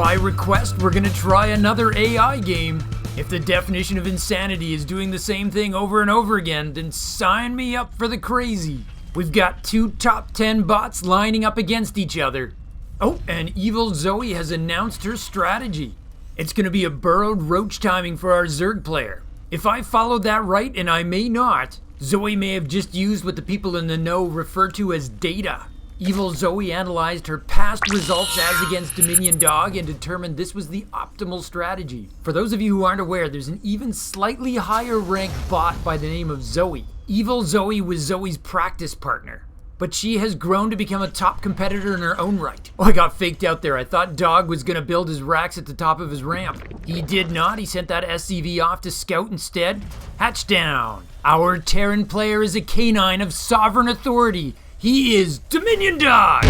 by request, we're gonna try another AI game. If the definition of insanity is doing the same thing over and over again, then sign me up for the crazy. We've got 2 top 10 bots lining up against each other. Oh, and Evil Zoe has announced her strategy. It's gonna be a burrowed roach timing for our Zerg player. If I followed that right, and I may not, Zoe may have just used what the people in the know refer to as data. Evil Zoe analyzed her past results as against DominionDog and determined this was the optimal strategy. For those of you who aren't aware, there's an even slightly higher ranked bot by the name of Zoe. Evil Zoe was Zoe's practice partner, but she has grown to become a top competitor in her own right. Oh, I got faked out there. I thought Dog was gonna build his racks at the top of his ramp. He did not. He sent that SCV off to scout instead. Hatch down. Our Terran player is a canine of sovereign authority. He is DominionDog!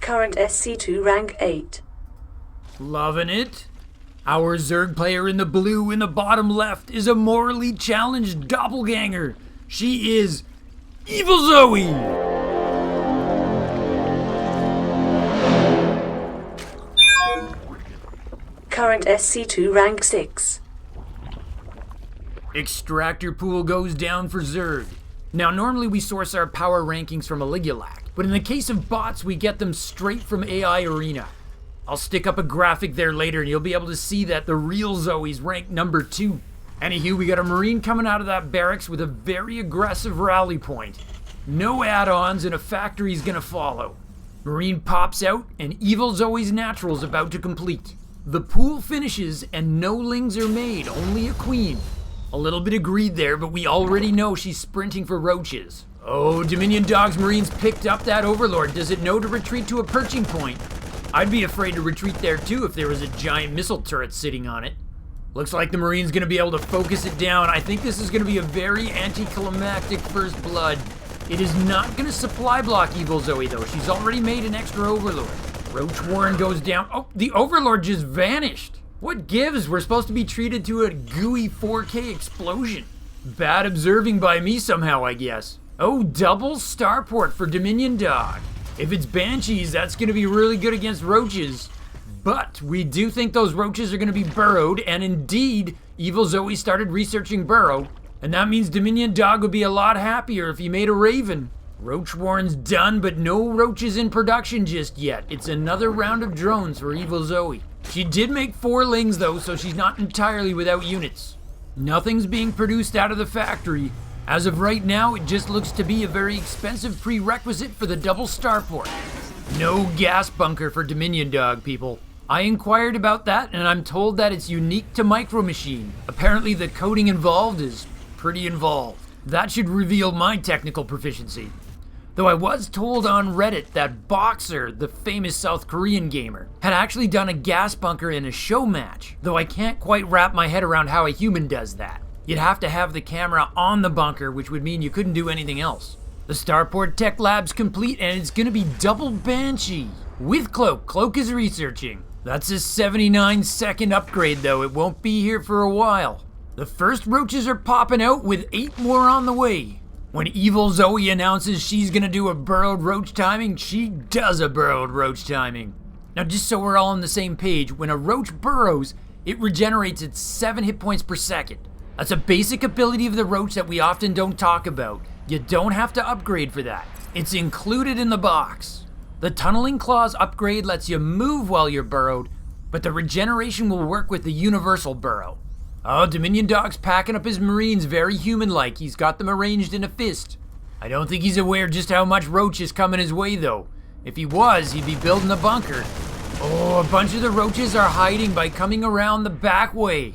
Current SC2 rank 8. Loving it. Our Zerg player in the blue in the bottom left is a morally challenged doppelganger. She is Evil Zoe! Current SC2 rank 6. Extractor pool goes down for Zerg. Now normally we source our power rankings from Aligulac, but in the case of bots we get them straight from AI Arena. I'll stick up a graphic there later and you'll be able to see that the real Zoe's ranked number 2. Anywho, we got a Marine coming out of that barracks with a very aggressive rally point. No add-ons and a factory's gonna follow. Marine pops out and Evil Zoe's natural's about to complete. The pool finishes and no lings are made, only a queen. A little bit of greed there, but we already know she's sprinting for roaches. Oh, DominionDog's Marines picked up that Overlord. Does it know to retreat to a perching point? I'd be afraid to retreat there too if there was a giant missile turret sitting on it. Looks like the Marine's gonna be able to focus it down. I think this is gonna be a very anticlimactic first blood. It is not gonna supply block Evil Zoe though. She's already made an extra Overlord. Roach Warren goes down. Oh, the Overlord just vanished. What gives? We're supposed to be treated to a gooey 4K explosion. Bad observing by me somehow, I guess. Oh, double starport for DominionDog. If it's Banshees, that's gonna be really good against roaches. But we do think those roaches are gonna be burrowed, and indeed, Evil Zoe started researching burrow, and that means DominionDog would be a lot happier if he made a Raven. Roach Warren's done, but no roaches in production just yet. It's another round of drones for Evil Zoe. She did make 4 lings though, so she's not entirely without units. Nothing's being produced out of the factory. As of right now, it just looks to be a very expensive prerequisite for the double starport. No gas bunker for DominionDog, people. I inquired about that and I'm told that it's unique to Micro Machine. Apparently the coding involved is pretty involved. That should reveal my technical proficiency. Though I was told on Reddit that Boxer, the famous South Korean gamer, had actually done a gas bunker in a show match, though I can't quite wrap my head around how a human does that. You'd have to have the camera on the bunker, which would mean you couldn't do anything else. The Starport Tech Lab's complete and it's gonna be double Banshee. With Cloak. Cloak is researching. That's a 79-second upgrade though, it won't be here for a while. The first roaches are popping out with 8 more on the way. When Evil Zoe announces she's gonna do a burrowed roach timing, she does a burrowed roach timing. Now just so we're all on the same page, when a roach burrows, it regenerates its 7 hit points per second. That's a basic ability of the roach that we often don't talk about. You don't have to upgrade for that. It's included in the box. The Tunneling Claws upgrade lets you move while you're burrowed, but the regeneration will work with the Universal Burrow. Oh, DominionDog's packing up his Marines very human-like. He's got them arranged in a fist. I don't think he's aware just how much roach is coming his way, though. If he was, he'd be building a bunker. Oh, a bunch of the roaches are hiding by coming around the back way.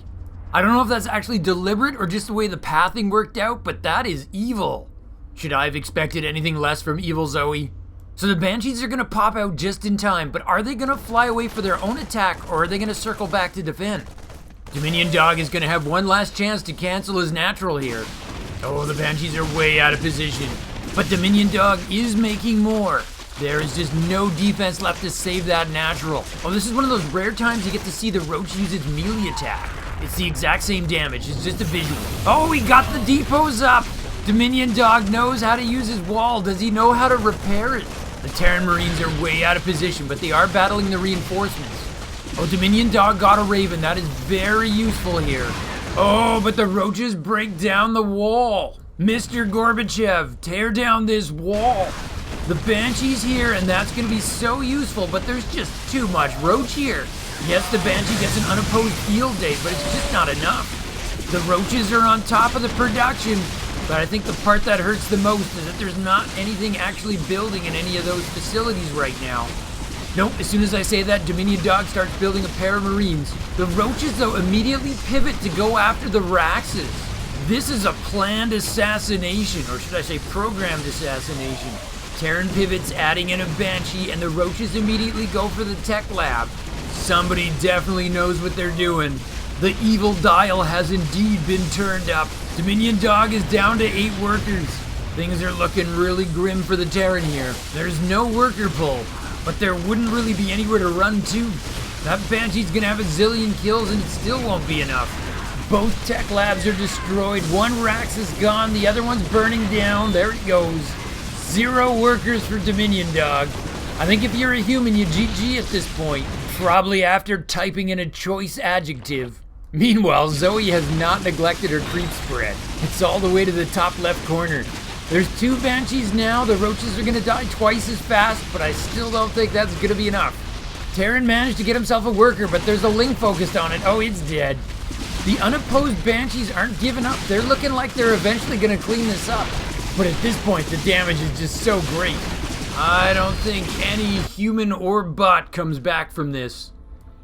I don't know if that's actually deliberate or just the way the pathing worked out, but that is evil. Should I have expected anything less from Evil Zoe? So the Banshees are gonna pop out just in time, but are they gonna fly away for their own attack or are they gonna circle back to defend? DominionDog is gonna have one last chance to cancel his natural here. Oh, the Banshees are way out of position. But DominionDog is making more. There is just no defense left to save that natural. Oh, this is one of those rare times you get to see the roach use its melee attack. It's the exact same damage, it's just a visual. Oh, he got the depots up! DominionDog knows how to use his wall. Does he know how to repair it? The Terran Marines are way out of position, but they are battling the reinforcements. Oh, DominionDog got a Raven. That is very useful here. Oh, but the roaches break down the wall. Mr. Gorbachev, tear down this wall. The Banshee's here, and that's going to be so useful, but there's just too much roach here. Yes, the Banshee gets an unopposed field day, but it's just not enough. The roaches are on top of the production, but I think the part that hurts the most is that there's not anything actually building in any of those facilities right now. Nope, as soon as I say that, DominionDog starts building a pair of Marines. The roaches, though, immediately pivot to go after the Raxes. This is a planned assassination, or should I say programmed assassination. Terran pivots, adding in a Banshee, and the roaches immediately go for the tech lab. Somebody definitely knows what they're doing. The evil dial has indeed been turned up. DominionDog is down to 8 workers. Things are looking really grim for the Terran here. There's no worker pull, but there wouldn't really be anywhere to run to. That Banshee's gonna have a zillion kills and it still won't be enough. Both tech labs are destroyed. One Rax is gone, the other one's burning down. There it goes. 0 workers for DominionDog. I think if you're a human, you GG at this point. Probably after typing in a choice adjective. Meanwhile, Zoe has not neglected her creep spread. It's all the way to the top left corner. There's 2 Banshees now. The roaches are gonna die twice as fast, but I still don't think that's gonna be enough. Terran managed to get himself a worker, but there's a Ling focused on it. Oh, it's dead. The unopposed Banshees aren't giving up. They're looking like they're eventually gonna clean this up. But at this point, the damage is just so great. I don't think any human or bot comes back from this.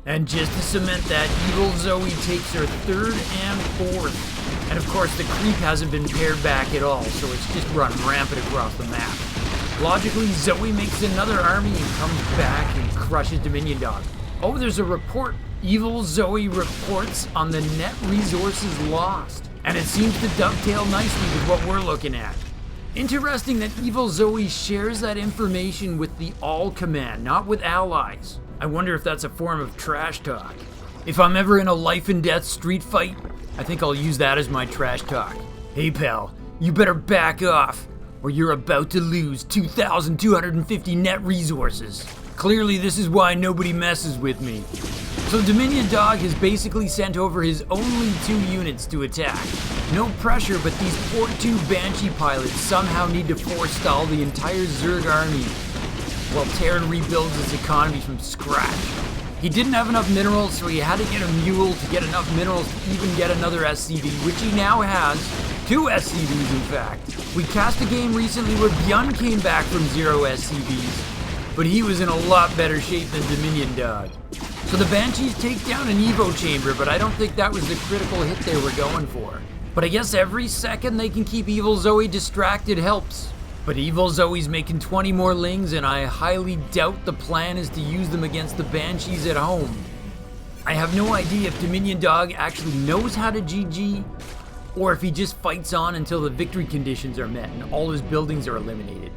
And just to cement that, Evil Zoe takes her 3rd and 4th. And of course, the creep hasn't been pared back at all, so it's just run rampant across the map. Logically, Zoe makes another army and comes back and crushes DominionDog. Oh, there's a report. Evil Zoe reports on the net resources lost. And it seems to dovetail nicely with what we're looking at. Interesting that Evil Zoe shares that information with the All Command, not with allies. I wonder if that's a form of trash talk. If I'm ever in a life and death street fight, I think I'll use that as my trash talk. Hey pal, you better back off, or you're about to lose 2,250 net resources. Clearly this is why nobody messes with me. So DominionDog has basically sent over his only 2 units to attack. No pressure, but these poor 2 Banshee pilots somehow need to forestall the entire Zerg army while Terran rebuilds its economy from scratch. He didn't have enough minerals, so he had to get a mule to get enough minerals to even get another SCV, which he now has. 2 SCVs, in fact. We cast a game recently where Bjorn came back from 0 SCVs, but he was in a lot better shape than DominionDog. So the Banshees take down an Evo chamber, but I don't think that was the critical hit they were going for. But I guess every second they can keep Evil Zoe distracted helps. But Evil Zoe's making 20 more Lings, and I highly doubt the plan is to use them against the Banshees at home. I have no idea if DominionDog actually knows how to GG, or if he just fights on until the victory conditions are met and all his buildings are eliminated.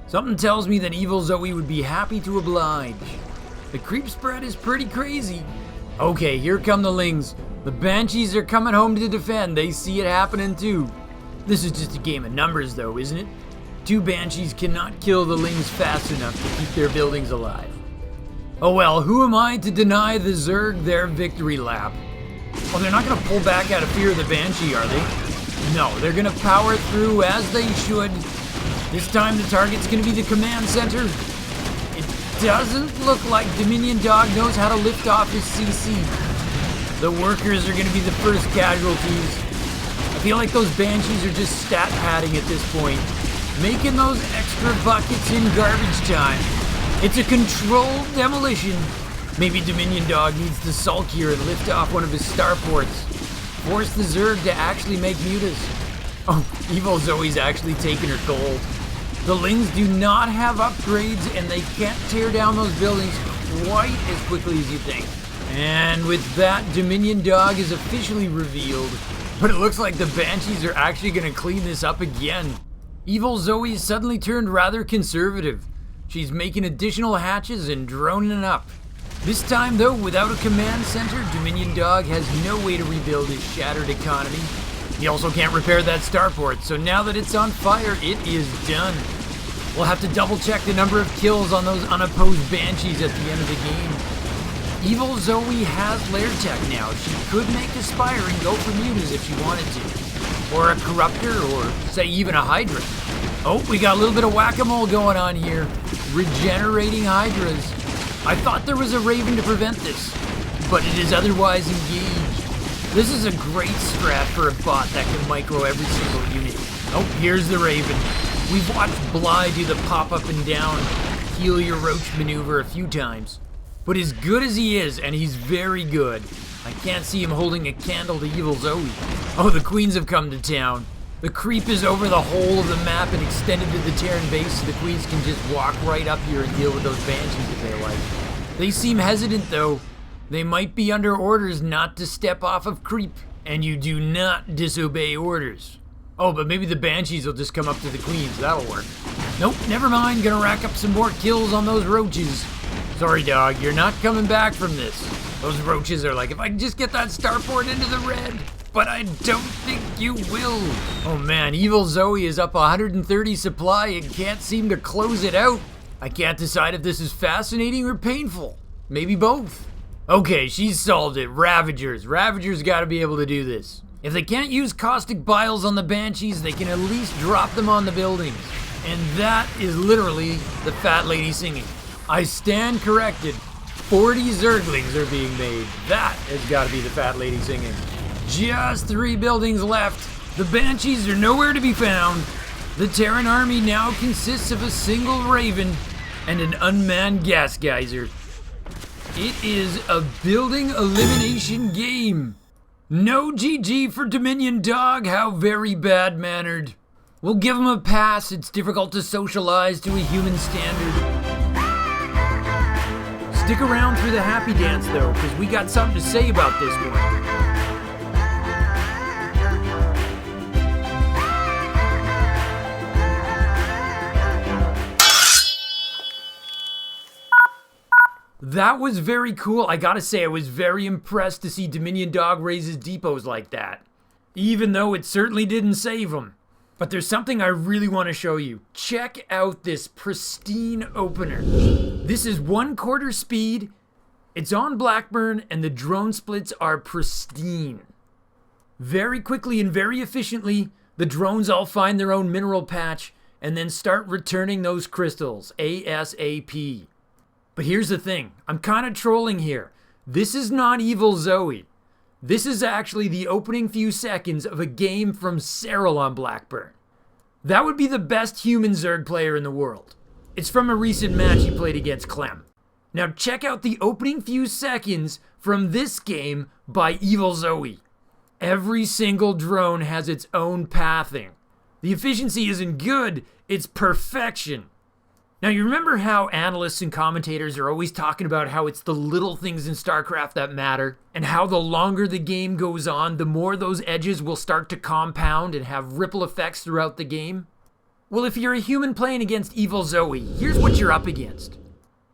Something tells me that Evil Zoe would be happy to oblige. The creep spread is pretty crazy. Okay, here come the Lings. The Banshees are coming home to defend. They see it happening too. This is just a game of numbers though, isn't it? 2 Banshees cannot kill the Lings fast enough to keep their buildings alive. Oh well, who am I to deny the Zerg their victory lap? Well, they're not gonna pull back out of fear of the Banshee, are they? No, they're gonna power through as they should. This time the target's gonna be the command center. It doesn't look like DominionDog knows how to lift off his CC. The workers are gonna be the first casualties. I feel like those Banshees are just stat padding at this point, making those extra buckets in garbage time. It's a controlled demolition. Maybe DominionDog needs to sulk here and lift off one of his starports. Force the Zerg to actually make mutas. Oh, Evil Zoe's actually taking her gold. The Lings do not have upgrades and they can't tear down those buildings quite as quickly as you think. And with that, DominionDog is officially revealed. But it looks like the Banshees are actually going to clean this up again. Evil Zoe suddenly turned rather conservative. She's making additional hatches and droning it up. This time though, without a command center, DominionDog has no way to rebuild his shattered economy. He also can't repair that starport, so now that it's on fire, it is done. We'll have to double check the number of kills on those unopposed Banshees at the end of the game. Evil Zoe has lair tech now. She could make a Spire and go for Mutas if she wanted to. Or a Corruptor, or say even a Hydra. Oh, we got a little bit of whack-a-mole going on here. Regenerating Hydras. I thought there was a Raven to prevent this, but it is otherwise engaged. This is a great strat for a bot that can micro every single unit. Oh, here's the Raven. We've watched Bly do the pop up and down, heal your roach maneuver a few times. But as good as he is, and he's very good, I can't see him holding a candle to Evil Zoe. Oh, the Queens have come to town. The creep is over the whole of the map and extended to the Terran base, so the Queens can just walk right up here and deal with those Banshees if they like. They seem hesitant though. They might be under orders not to step off of creep, and you do not disobey orders. Oh, but maybe the Banshees will just come up to the Queens. That'll work. Nope, never mind. Gonna rack up some more kills on those roaches. Sorry, dog. You're not coming back from this. Those roaches are like, if I can just get that starport into the red. But I don't think you will. Oh man, Evil Zoe is up 130 supply and can't seem to close it out. I can't decide if this is fascinating or painful. Maybe both. Okay, she's solved it. Ravagers. Ravagers gotta be able to do this. If they can't use caustic biles on the Banshees, they can at least drop them on the buildings. And that is literally the fat lady singing. I stand corrected. 40 Zerglings are being made. That has gotta be the fat lady singing. Just 3 buildings left. The Banshees are nowhere to be found. The Terran army now consists of a single Raven and an unmanned gas geyser. It is a building elimination game. No GG for DominionDog, how very bad-mannered. We'll give him a pass, it's difficult to socialize to a human standard. Stick around through the happy dance though, because we got something to say about this one. That was very cool. I gotta say, I was very impressed to see DominionDog raise his depots like that. Even though it certainly didn't save him. But there's something I really want to show you. Check out this pristine opener. This is 1/4 speed. It's on Blackburn and the drone splits are pristine. Very quickly and very efficiently, the drones all find their own mineral patch and then start returning those crystals ASAP. But here's the thing, I'm kind of trolling here. This is not Evil Zoe. This is actually the opening few seconds of a game from Cyril on Blackburn. That would be the best human Zerg player in the world. It's from a recent match he played against Clem. Now check out the opening few seconds from this game by Evil Zoe. Every single drone has its own pathing. The efficiency isn't good, it's perfection. Now, you remember how analysts and commentators are always talking about how it's the little things in Starcraft that matter, and how the longer the game goes on, the more those edges will start to compound and have ripple effects throughout the game? Well, if you're a human playing against Evil Zoe, here's what you're up against.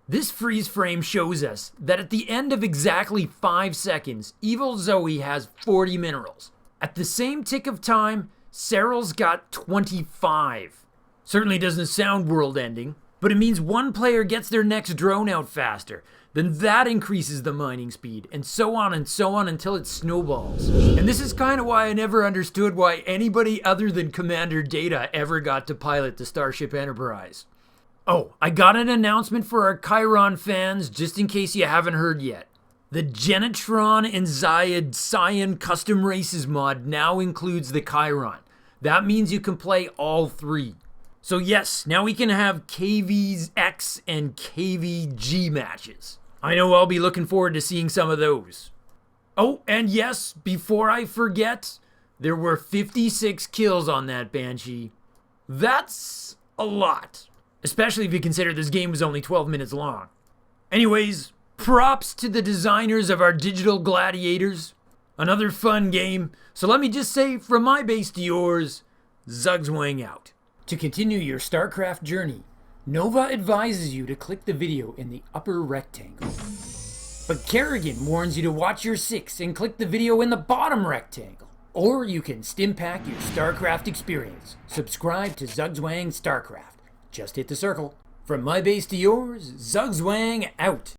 This freeze frame shows us that at the end of exactly 5 seconds, Evil Zoe has 40 minerals. At the same tick of time, Cyril's got 25. Certainly doesn't sound world-ending. But it means one player gets their next drone out faster, then that increases the mining speed, and so on until it snowballs. And this is kind of why I never understood why anybody other than Commander Data ever got to pilot the Starship Enterprise. Oh, I got an announcement for our Chiron fans, just in case you haven't heard yet. The Genetron and Zyad Cyan Custom Races mod now includes the Chiron. That means you can play all 3. So yes, now we can have KVX and KVG matches. I know I'll be looking forward to seeing some of those. Oh, and yes, before I forget, there were 56 kills on that Banshee. That's a lot, especially if you consider this game was only 12 minutes long. Anyways, props to the designers of our digital gladiators. Another fun game. So let me just say, from my base to yours, Zugzwang out. To continue your StarCraft journey, Nova advises you to click the video in the upper rectangle. But Kerrigan warns you to watch your 6 and click the video in the bottom rectangle. Or you can stimpack your Starcraft experience. Subscribe to Zugzwang Starcraft. Just hit the circle. From my base to yours, Zugzwang out.